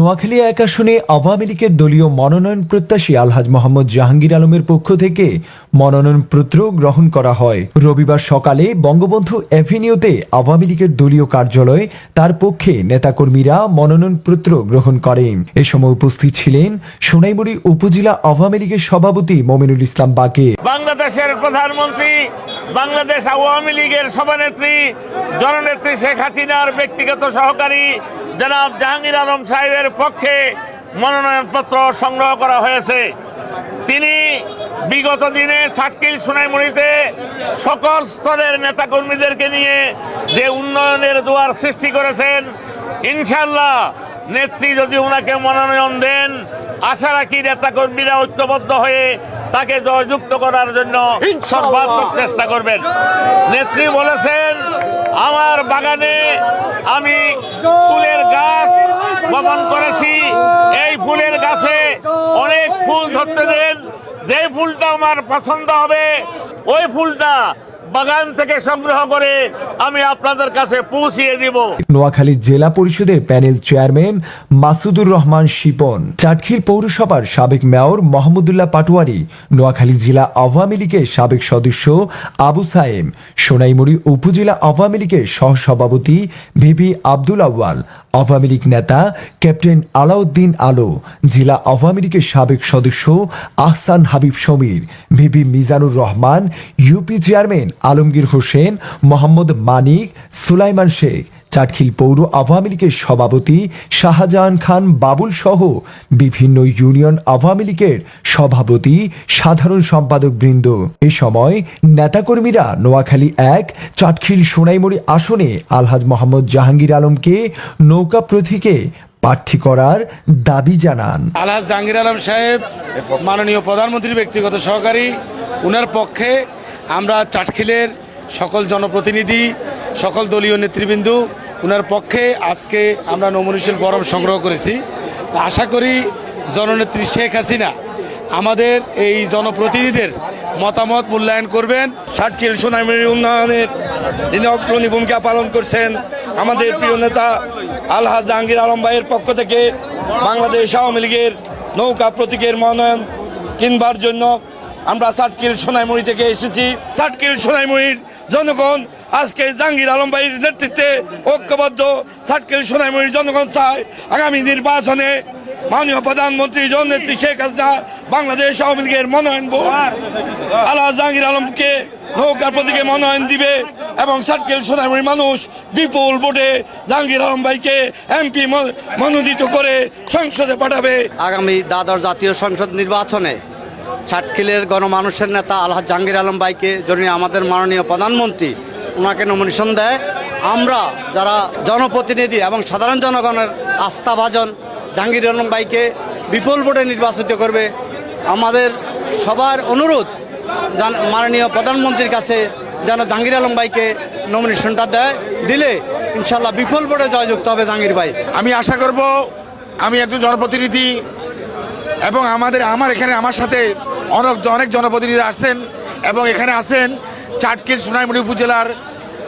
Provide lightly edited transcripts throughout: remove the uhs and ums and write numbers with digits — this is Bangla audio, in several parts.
নোয়াখালী এক আসনে আওয়ামী লীগের দলীয় মনোনয়ন প্রত্যাশী আলহাজ মোহাম্মদ জাহাঙ্গীর আলমের পক্ষ থেকে মনোনয়নপত্র গ্রহণ করা হয়। রবিবার সকালে বঙ্গবন্ধু এভিনিউতে আওয়ামী লীগের দলীয় কার্যালয়ে তার পক্ষে নেতাকর্মীরা মনোনয়নপত্র গ্রহণ করেন। এ সময় উপস্থিত ছিলেন সোনাইমুড়ি উপজেলা আওয়ামী লীগের সভাপতি মমিনুল ইসলাম বাকে, বাংলাদেশের প্রধানমন্ত্রী, বাংলাদেশ আওয়ামী লীগের সভানেত্রী জননেত্রী শেখ হাসিনার ব্যক্তিগত সহকারী জনাব জাহাঙ্গীর আলম সাহেবের পক্ষে মনোনয়নপত্র সংগ্রহ করা হয়েছে। তিনি বিগত দিনে ছাটকিল সোনাইমুড়িতে সকল স্তরের নেতাকর্মীদেরকে নিয়ে যে উন্নয়নের দুয়ার সৃষ্টি করেছেন, ইনশাআল্লাহ নেত্রী যদি ওনাকে মনোনয়ন দেন, আশা রাখি নেতাকর্মীরা ঐক্যবদ্ধ হয়ে তাকে জয়যুক্ত করার জন্য সর্বাত্মক চেষ্টা করবেন। নেত্রী বলেছেন, আমার বাগানে আমি ফুলের গাছ বপন করেছি, এই ফুলের গাছে অনেক ফুল ধরতে দেন, যে ফুলটা আমার পছন্দ হবে ওই ফুলটা বাগান থেকে সংগ্রহ করে আমি আপনাদের কাছে পৌঁছিয়ে দিব। নোয়াখালী জেলা পরিষদের প্যানেল চেয়ারম্যান মাসুদুর রহমান শিপন, চাটখিল পৌরসভার সাবেক মেয়র মোহাম্মদুল্লাহ পাটোয়ারি, নোয়াখালী জেলা আওয়ামী লীগের সাবেক সদস্য আবু সায়েম, সোনাইমুড়ি উপজেলা আওয়ামী লীগের সহসভাপতি ভিপি আব্দুল আউয়াল, আওয়ামী লীগ নেতা ক্যাপ্টেন আলাউদ্দিন আলো, জেলা আওয়ামী লীগের সাবেক সদস্য Ahsan Habib Samir, VP Mizanur Rahman, UP chairman Alamgir Hossain, Mohammad Manik, Sulaiman Sheikh, Chatkhil পৌর আওয়ামী লীগের সভাপতি শাহজাহান খান বাবুল সহ বিভিন্ন ইউনিয়ন আওয়ামী লীগের সভাপতি, সাধারণ সম্পাদক বৃন্দ। এ সময় নেতাকর্মীরা নোয়াখালী এক চাটখিল সোনাইমুড়ি আসনে আলহাজ মোহাম্মদ জাহাঙ্গীর আলমকে নৌকা প্রতীকে প্রার্থী করার দাবি জানান। আলহাজ জাহাঙ্গীর আলম সাহেব মাননীয় প্রধানমন্ত্রীর ব্যক্তিগত সহকারী, উনার পক্ষে আমরা চাটখিলের সকল জনপ্রতিনিধি, সকল দলীয় নেতৃবৃন্দ, উনার পক্ষে আজকে আমরা নমিনেশন ফরম সংগ্রহ করেছি। আশা করি জননেত্রী শেখ হাসিনা আমাদের এই জনপ্রতিনিধিদের মতামত মূল্যায়ন করবেন। চাটখিল সোনাইমুড়ির উন্নয়নের যিনি অগ্রণী ভূমিকা পালন করছেন আমাদের প্রিয় নেতা আলহাজ জাহাঙ্গীর আলম ভাইয়ের পক্ষ থেকে বাংলাদেশ আওয়ামী লীগের নৌকা প্রতীকের মনোনয়ন কিনবার জন্য আমরা চাটখিল সোনাইমুড়ি থেকে এসেছি। চাটখিল সোনাইমুড়ির জনগণ আজকে জাহাঙ্গীর আলম ভাইয়ের নেতৃত্বে ঐক্যবদ্ধ। চাটখিল সোনাইমুড়ির জনগণ চায় আগামী নির্বাচনে মাননীয় প্রধানমন্ত্রী জননেত্রী শেখ হাসিনা বাংলাদেশ আওয়ামী লীগের মনোনয়ন বোর্ড আলহাজ জাহাঙ্গীর আলমকে নৌকা প্রতীকে মনোনয়ন দিবে এবং চাটখিল সোনাইমুড়ির মানুষ বিপুল ভোটে জাহাঙ্গীর আলম ভাইকে এমপি মনোনীত করে সংসদে পাঠাবে। আগামী দ্বাদশ জাতীয় সংসদ নির্বাচনে চাটখিলের গণমানুষের নেতা আলহাজ জাহাঙ্গীর আলম ভাইকে যদি আমাদের মাননীয় প্রধানমন্ত্রী ওনাকে নমিনেশন দেয়, আমরা যারা জনপ্রতিনিধি এবং সাধারণ জনগণের আস্থাভাজন জাহাঙ্গীর আলম ভাইকে বিপুল ভোটে নির্বাচিত করবে। আমাদের সবার অনুরোধ মাননীয় প্রধানমন্ত্রীর কাছে যেন জাহাঙ্গীর আলম ভাইকে নমিনেশনটা দিলে ইনশাল্লাহ বিপুল ভোটে জয়যুক্ত হবে জাহাঙ্গীর ভাই। আমি আশা করব, আমি একজন জনপ্রতিনিধি এবং আমার এখানে আমার সাথে অনেক জনপ্রতিনিধি আসছেন এবং এখানে আছেন চাটখিল সোনাইমুড়ি উপজেলার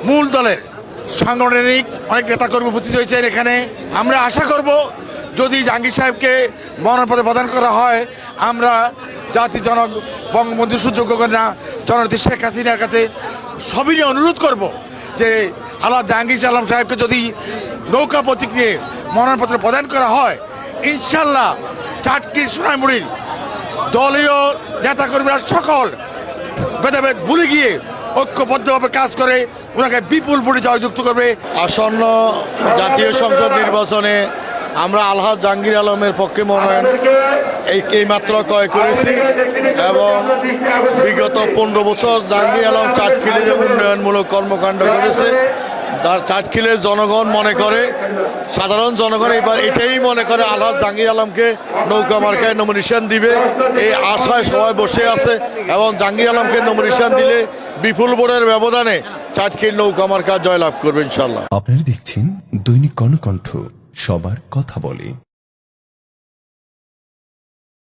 মূল দলের সাংগঠনিক অনেক নেতাকর্মী উপস্থিত হয়েছেন এখানে। আমরা আশা করব যদি জাহাঙ্গীর সাহেবকে মনোনয়নপত্র প্রদান করা হয়, আমরা জাতি জনক বঙ্গবন্ধু সুযোগ্য কন্যা জননেত্রী শেখ হাসিনার কাছে সবিনয় অনুরোধ করব যে আলহাজ জাহাঙ্গীর আলম সাহেবকে যদি নৌকা প্রতীক নিয়ে মনোনয়নপত্র প্রদান করা হয়, ইনশাল্লাহ চাটখিল সোনাইমুড়ির দলীয় নেতাকর্মীরা সকল ভেদাভেদ ভুলে গিয়ে ঐক্যবদ্ধভাবে কাজ করে ওনাকে বিপুল ভোটে জয়যুক্ত করবে। আসন্ন জাতীয় সংসদ নির্বাচনে আমরা আলহাজ জাহাঙ্গীর আলমের পক্ষে মনোনয়ন এইমাত্র ক্রয় করেছি এবং বিগত 15 বছর জাহাঙ্গীর আলম চাটখিলের উন্নয়নমূলক কর্মকাণ্ড করেছে। তার চাটখিলের জনগণ মনে করে, সাধারণ জনগণ এবার এটাই মনে করে আলহাজ জাহাঙ্গীর আলমকে নৌকা মার্কায় নমিনেশন দিবে, এই আশায় সবাই বসে আছে এবং জাহাঙ্গীর আলমকে নমিনেশন দিলে বিপুল ভোটের ব্যবধানে চাটখিল নৌকা মার্কা জয়লাভ করবে ইনশাল্লাহ। আপনারা দেখছেন দৈনিক কর্ণকণ্ঠ, সবার কথা বলে।